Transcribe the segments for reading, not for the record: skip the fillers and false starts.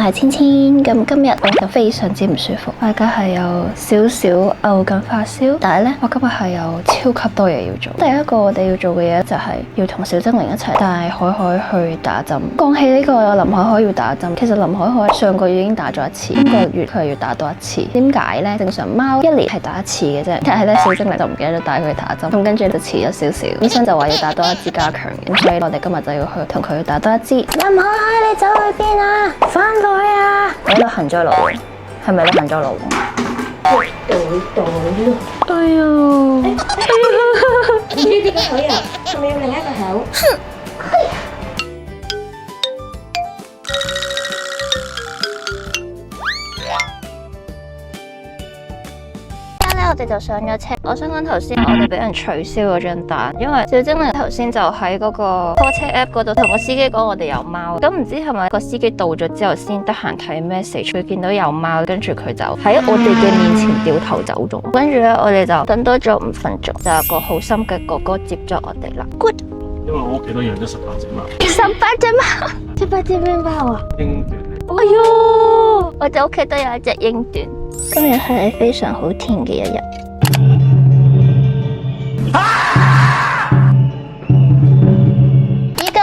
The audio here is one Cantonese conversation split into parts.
係芊芊，咁今日我就非常之唔舒服，大家係有少少嘔緊發燒，但係咧我今日係有超級多嘢要做。第一個我哋要做嘅嘢就係要同小精靈一齊帶海海去打針。講起呢個林海海要打針，其實林海海上個月已經打咗一次，今個月佢係要打多一次。點解咧？正常貓一年係打一次嘅啫，但係咧小精靈就唔記得咗帶佢去打針，咁跟住就遲咗少少。醫生就話要打多一支加強嘅，所以我哋今日就要去同佢打多一支。林海海，你走去邊啊？翻來啊！我喺度行咗路，係咪你行咗路？袋咯。哎呀！唔知點解口呀？係咪要另一個口？我哋就上咗車。我想講頭先我哋俾人取消嗰張單，因為小精靈頭先就喺嗰個 call 車 app 嗰度同個司機講我哋有貓。咁唔知係咪個司機到咗之後先得閒睇 message，佢見到有貓，跟住佢就喺我哋嘅面前掉頭走咗。跟住咧，我哋就等多咗5分鐘，就有個好心嘅哥哥接咗我哋啦。Good。因為我屋企都養咗18隻貓。18隻貓？18隻咩貓啊？英短。哎喲，我哋屋企都有一隻英短。今日係非常好天嘅一日。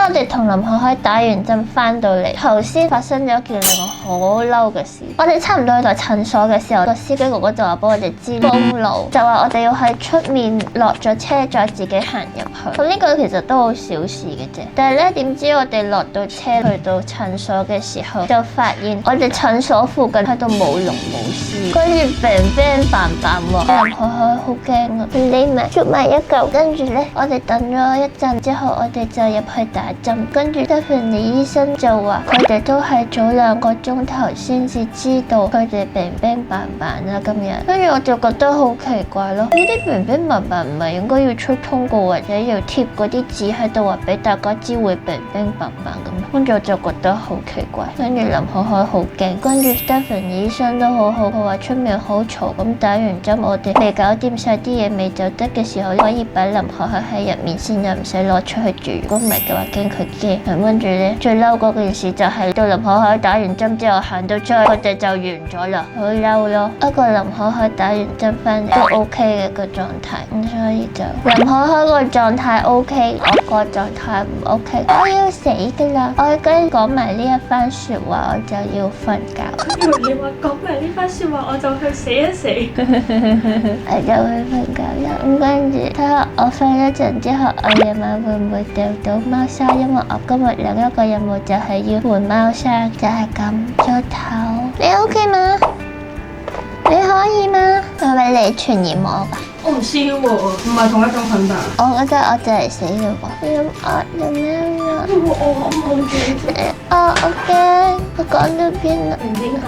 我哋同林海海打完針翻到嚟，頭先發生咗一件令我好嬲嘅事。我哋差唔多去到診所嘅時候，個司機哥哥就話俾我哋知封路，就話我哋要喺出面落咗車再自己行入去。咁呢個其實都好小事嘅啫。但係咧，點知我哋落到車去到診所嘅時候，就發現我哋診所附近喺度冇龍冇獅，跟住乒乒乓乓喎。林海海好驚啊，匿埋捉埋一嚿。跟住咧，我哋等咗一陣之後，我哋就入去打針。跟住 Stephanie 醫生就話佢哋都係早2個鐘頭先至知道佢哋乒乒乓乓啦今日。跟住我就覺得好奇怪咯，呢啲乒乒乓乓唔係應該要出通告或者要貼嗰啲紙喺度話俾大家知會乒乒乓乓咁？跟住我就覺得好奇怪。跟住林海海好驚，跟住 Stephanie 醫生都好好，佢話出面好嘈，咁打完針我哋未搞掂晒啲嘢未走得嘅時候，可以擺林海海喺入面先，就唔使攞出去住。如果唔係嘅話，驚佢驚。跟住咧，最嬲嗰件事就係到林海海打完針之後行到出去，佢哋就完咗啦，好嬲咯。不過林海海打完針翻嚟都 OK 嘅個狀態，咁所以就林海海個狀態 OK， 我個狀態唔 OK， 我要死噶啦！我而家講埋呢一番說話，我就要瞓覺。你話講埋呢番說話，我就去死一死。我就去瞓覺啦。咁跟住睇下我瞓一陣之後，我夜晚會唔會掉到貓砂？因為我今日另一個任務就係要換貓砂，就係咁。早唞，你 OK 嗎？你可以嗎？係咪你傳染我㗎？我唔知喎，唔係同一種菌吧？我覺得我就嚟死啦喎！咁惡做咩啊？我冇嘅。我驚，我講到邊啦？唔知咁。